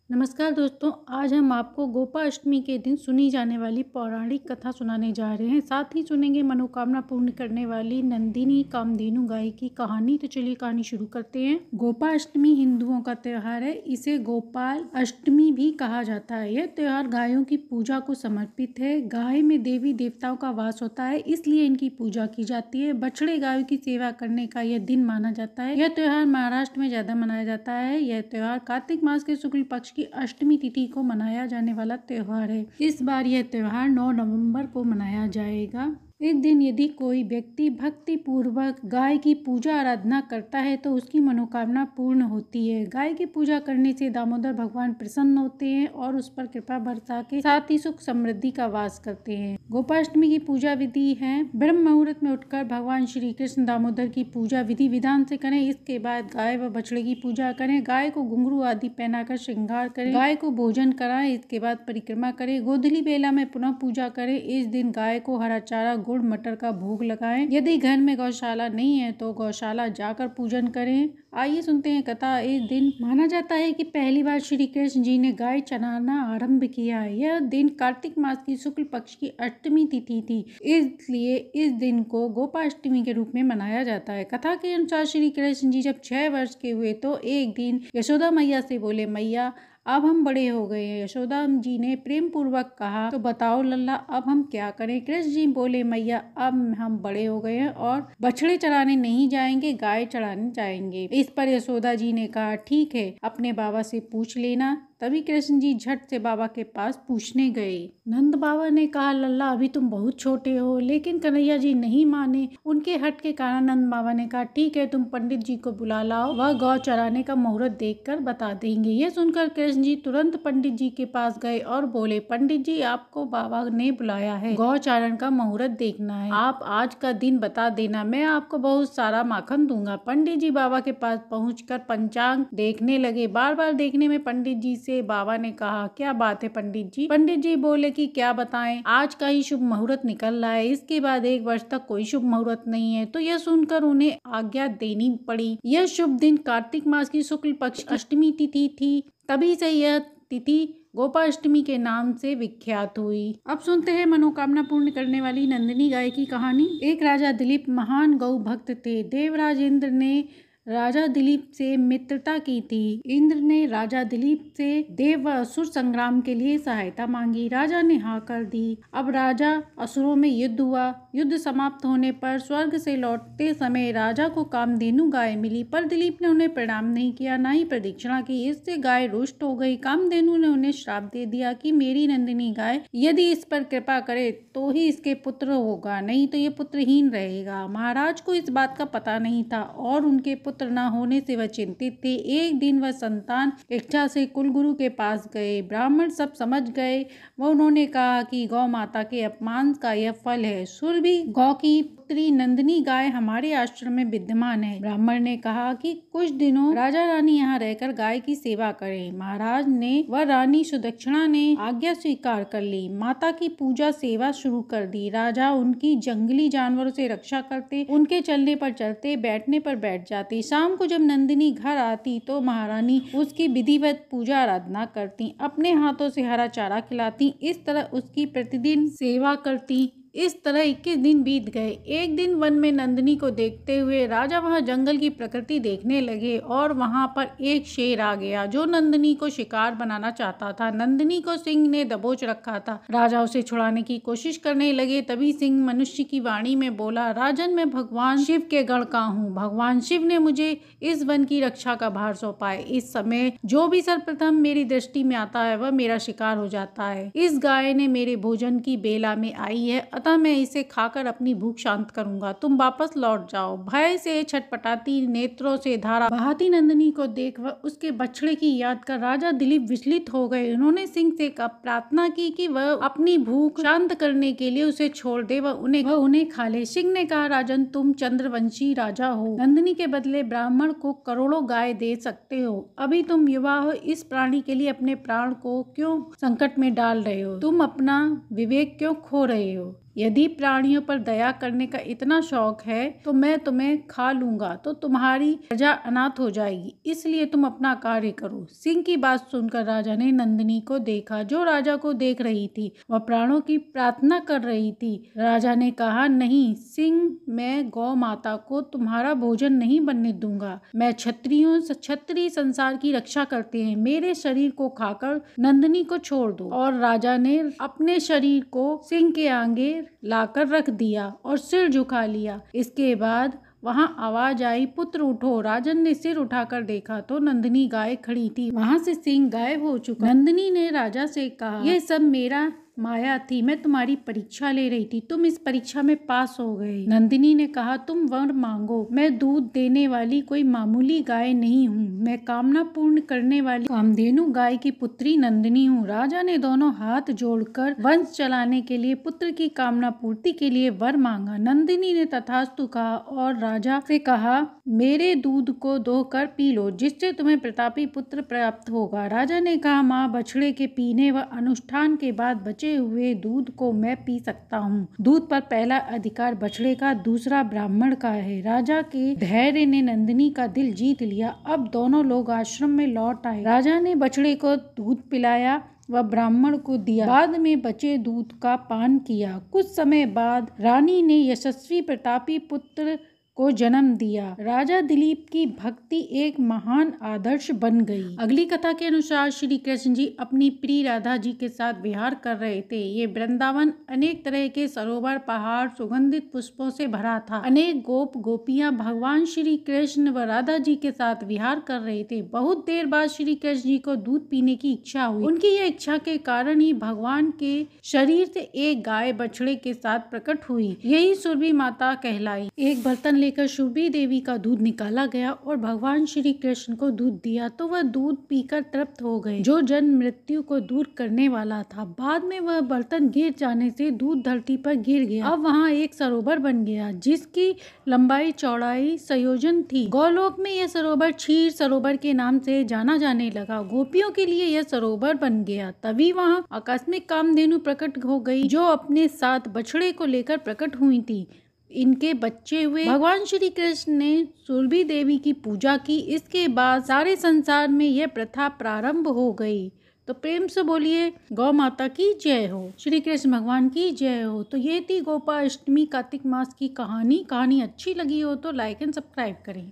नमस्कार दोस्तों, आज हम आपको गोपाष्टमी के दिन सुनी जाने वाली पौराणिक कथा सुनाने जा रहे हैं। साथ ही सुनेंगे मनोकामना पूर्ण करने वाली नंदिनी कामधेनु गाय की कहानी। तो चलिए कहानी शुरू करते हैं। गोपाष्टमी हिंदुओं का त्योहार है। इसे गोपाल अष्टमी भी कहा जाता है। यह त्योहार गायों की पूजा को समर्पित है। गाय में देवी देवताओं का वास होता है, इसलिए इनकी पूजा की जाती है। बछड़े गायों की सेवा करने का यह दिन माना जाता है। यह त्योहार महाराष्ट्र में ज्यादा मनाया जाता है। यह त्योहार कार्तिक मास के शुक्ल पक्ष की अष्टमी तिथि को मनाया जाने वाला त्योहार है। इस बार यह त्योहार 9 नवंबर को मनाया जाएगा। इस दिन यदि कोई व्यक्ति भक्ति पूर्वक गाय की पूजा आराधना करता है तो उसकी मनोकामना पूर्ण होती है। गाय की पूजा करने से दामोदर भगवान प्रसन्न होते हैं और उस पर कृपा बरसा के साथ ही सुख समृद्धि का वास करते हैं। गोपाष्टमी की पूजा विधि है, ब्रह्म मुहूर्त में उठकर भगवान श्री कृष्ण दामोदर की पूजा विधि विधान से करें। इसके बाद गाय व बछड़े की पूजा करें। गाय को घुंघरू आदि पहनाकर श्रृंगार करें। गाय को भोजन कराएं। इसके बाद परिक्रमा करें। गोधूली बेला में पुनः पूजा करें। इस दिन गाय को हरा चारा, गुड़, मटर का भोग लगाएं। यदि घर में गौशाला नहीं है तो गौशाला जाकर पूजन करें। आइए सुनते हैं कथा। इस दिन माना जाता है कि पहली बार श्री कृष्ण जी ने गाय चराना आरंभ किया है। यह दिन कार्तिक मास की शुक्ल पक्ष की अष्टमी तिथि थी, इसलिए इस दिन को गोपाष्टमी के रूप में मनाया जाता है। कथा के अनुसार श्री कृष्ण जी जब 6 वर्ष के हुए तो एक दिन यशोदा मैया से बोले, मैया अब हम बड़े हो गए हैं। यशोदा जी ने प्रेम पूर्वक कहा, तो बताओ लल्ला अब हम क्या करें। कृष्ण जी बोले, मैया अब हम बड़े हो गए हैं और बछड़े चराने नहीं जाएंगे, गाय चराने जाएंगे। इस पर यशोदा जी ने कहा, ठीक है, अपने बाबा से पूछ लेना। तभी कृष्ण जी झट से बाबा के पास पूछने गए। नंद बाबा ने कहा, लल्ला अभी तुम बहुत छोटे हो। लेकिन कन्हैया जी नहीं माने। उनके हट के कारण नंद बाबा ने कहा, ठीक है, तुम पंडित जी को बुला लाओ, वह गौ चराने का मुहूर्त देखकर बता देंगे। यह सुनकर कृष्ण जी तुरंत पंडित जी के पास गए और बोले, पंडित जी आपको बाबा ने बुलाया है, गौ चारण का मुहूर्त देखना है। आप आज का दिन बता देना, मैं आपको बहुत सारा माखन दूंगा। पंडित जी बाबा के पास पहुंचकर पंचांग देखने लगे। बार बार देखने में पंडित जी से बाबा ने कहा, क्या बात है पंडित जी। पंडित जी बोले कि क्या बताएं, आज का ही शुभ मुहूर्त निकल रहा है, इसके बाद 1 वर्ष तक कोई शुभ मुहूर्त नहीं है। तो यह सुनकर उन्हें आज्ञा देनी पड़ी। यह शुभ दिन कार्तिक मास की शुक्ल पक्ष अष्टमी तिथि थी, तभी से यह तिथि गोपाष्टमी के नाम से विख्यात हुई। अब सुनते हैं मनोकामना पूर्ण करने वाली नंदिनी गाय की कहानी। एक राजा दिलीप महान गौ भक्त थे। देवराज इंद्र ने राजा दिलीप से मित्रता की थी। इंद्र ने राजा दिलीप से देव व असुर संग्राम के लिए सहायता मांगी। राजा ने हाँ कर दी। अब राजा असुरों में युद्ध हुआ। युद्ध समाप्त होने पर स्वर्ग से लौटते समय राजा को कामधेनु गाय मिली, पर दिलीप ने उन्हें प्रणाम नहीं किया, न ही प्रदक्षिणा की। इससे गाय रुष्ट हो गई। कामधेनु ने उन्हें श्राप दे दिया कि मेरी नंदिनी गाय यदि इस पर कृपा करे तो ही इसके पुत्र होगा, नहीं तो ये पुत्रहीन रहेगा। महाराज को इस बात का पता नहीं था और उनके पुत्र न होने से वह चिंतित थे। एक दिन वह संतान इच्छा से कुलगुरु के पास गए। ब्राह्मण सब समझ गए। वह उन्होंने कहा कि गौ माता के अपमान का यह फल है। सुरभि गौ की पुत्री नंदिनी गाय हमारे आश्रम में विद्यमान है। ब्राह्मण ने कहा कि कुछ दिनों राजा रानी यहाँ रहकर गाय की सेवा करें। महाराज ने व रानी सुदक्षिणा ने आज्ञा स्वीकार कर ली। माता की पूजा सेवा शुरू कर दी। राजा उनकी जंगली जानवरों से रक्षा करते, उनके चलने पर चलते, बैठने पर बैठ जाते। शाम को जब नंदिनी घर आती तो महारानी उसकी विधिवत पूजा आराधना करती, अपने हाथों से हरा चारा खिलाती। इस तरह उसकी प्रतिदिन सेवा करती। इस तरह 21 दिन बीत गए। एक दिन वन में नंदिनी को देखते हुए राजा वहां जंगल की प्रकृति देखने लगे और वहां पर एक शेर आ गया जो नंदिनी को शिकार बनाना चाहता था। नंदिनी को सिंह ने दबोच रखा था। राजा उसे छुड़ाने की कोशिश करने लगे। तभी सिंह मनुष्य की वाणी में बोला, राजन मैं भगवान शिव के गण का हूँ। भगवान शिव ने मुझे इस वन की रक्षा का भार सौंपा है। इस समय जो भी सर्वप्रथम मेरी दृष्टि में आता है वह मेरा शिकार हो जाता है। इस गाय ने मेरे भोजन की बेला में आई है, अतः मैं इसे खाकर अपनी भूख शांत करूंगा। तुम वापस लौट जाओ। भय से छटपटाती नेत्रों से धारा बहाती नंदिनी को देख वह उसके बछड़े की याद कर राजा दिलीप विचलित हो गए। उन्होंने सिंह से प्रार्थना की कि वह अपनी भूख शांत करने के लिए उसे छोड़ दे, वह उन्हें खा ले। सिंह ने कहा, राजन तुम चंद्रवंशी राजा हो, नंदिनी के बदले ब्राह्मण को करोड़ों गाय दे सकते हो। अभी तुम युवा हो, इस प्राणी के लिए अपने प्राण को क्यों संकट में डाल रहे हो? तुम अपना विवेक क्यों खो रहे हो? यदि प्राणियों पर दया करने का इतना शौक है तो मैं तुम्हें खा लूंगा तो तुम्हारी प्रजा अनाथ हो जाएगी, इसलिए तुम अपना कार्य करो। सिंह की बात सुनकर राजा ने नंदिनी को देखा जो राजा को देख रही थी। वह प्राणों की प्रार्थना कर रही थी। राजा ने कहा, नहीं सिंह, मैं गौ माता को तुम्हारा भोजन नहीं बनने दूंगा। मैं क्षत्रिय संसार की रक्षा करते हैं, मेरे शरीर को खाकर नंदिनी को छोड़ दो। और राजा ने अपने शरीर को सिंह के आगे लाकर रख दिया और सिर झुका लिया। इसके बाद वहां आवाज आई, पुत्र उठो। राजन ने सिर उठाकर देखा तो नंदिनी गाय खड़ी थी। वहां से सिंह गायब हो चुका। नंदिनी ने राजा से कहा, यह सब मेरा माया थी, मैं तुम्हारी परीक्षा ले रही थी, तुम इस परीक्षा में पास हो गए। नंदिनी ने कहा, तुम वर मांगो। मैं दूध देने वाली कोई मामूली गाय नहीं हूँ, मैं कामना पूर्ण करने वाली कामधेनु गाय की पुत्री नंदिनी हूँ। राजा ने दोनों हाथ जोड़कर वंश चलाने के लिए पुत्र की कामना पूर्ति के लिए वर मांगा। नंदिनी ने तथास्तु कहा और राजा से कहा, मेरे दूध को दोहकर पी लो, जिससे तुम्हें प्रतापी पुत्र प्राप्त होगा। राजा ने कहा, माँ बछड़े के पीने व अनुष्ठान के बाद बचे हुए दूध को मैं पी सकता हूँ। दूध पर पहला अधिकार बछड़े का, दूसरा ब्राह्मण का है। राजा के धैर्य ने नंदिनी का दिल जीत लिया। अब दोनों लोग आश्रम में लौट आए। राजा ने बछड़े को दूध पिलाया व ब्राह्मण को दिया। बाद में बचे दूध का पान किया। कुछ समय बाद रानी ने यशस्वी प्रतापी पुत्र को जन्म दिया। राजा दिलीप की भक्ति एक महान आदर्श बन गई। अगली कथा के अनुसार श्री कृष्ण जी अपनी प्रिय राधा जी के साथ विहार कर रहे थे। ये वृंदावन अनेक तरह के सरोवर, पहाड़, सुगंधित पुष्पों से भरा था। अनेक गोप गोपियां भगवान श्री कृष्ण व राधा जी के साथ विहार कर रहे थे। बहुत देर बाद श्री कृष्ण जी को दूध पीने की इच्छा हुई। उनकी यह इच्छा के कारण ही भगवान के शरीर से एक गाय बछड़े के साथ प्रकट हुई। यही सुरभि माता कहलाई। एक बर्तन लेकर सुरभि देवी का दूध निकाला गया और भगवान श्री कृष्ण को दूध दिया तो वह दूध पीकर तृप्त हो गए, जो जन्म मृत्यु को दूर करने वाला था। बाद में वह बर्तन गिर जाने से दूध धरती पर गिर गया। अब वहाँ एक सरोवर बन गया जिसकी लंबाई चौड़ाई संयोजन थी। गौलोक में यह सरोवर क्षीर सरोवर के नाम से जाना जाने लगा। गोपियों के लिए यह सरोवर बन गया। तभी वहाँ आकस्मिक कामधेनु प्रकट हो गई, जो अपने साथ बछड़े को लेकर प्रकट हुई थी। इनके बच्चे हुए। भगवान श्री कृष्ण ने सुरभि देवी की पूजा की। इसके बाद सारे संसार में यह प्रथा प्रारंभ हो गई। तो प्रेम से बोलिए गौ माता की जय हो, श्री कृष्ण भगवान की जय हो। तो ये थी गोपाष्टमी कार्तिक मास की कहानी। कहानी अच्छी लगी हो तो लाइक एंड सब्सक्राइब करें।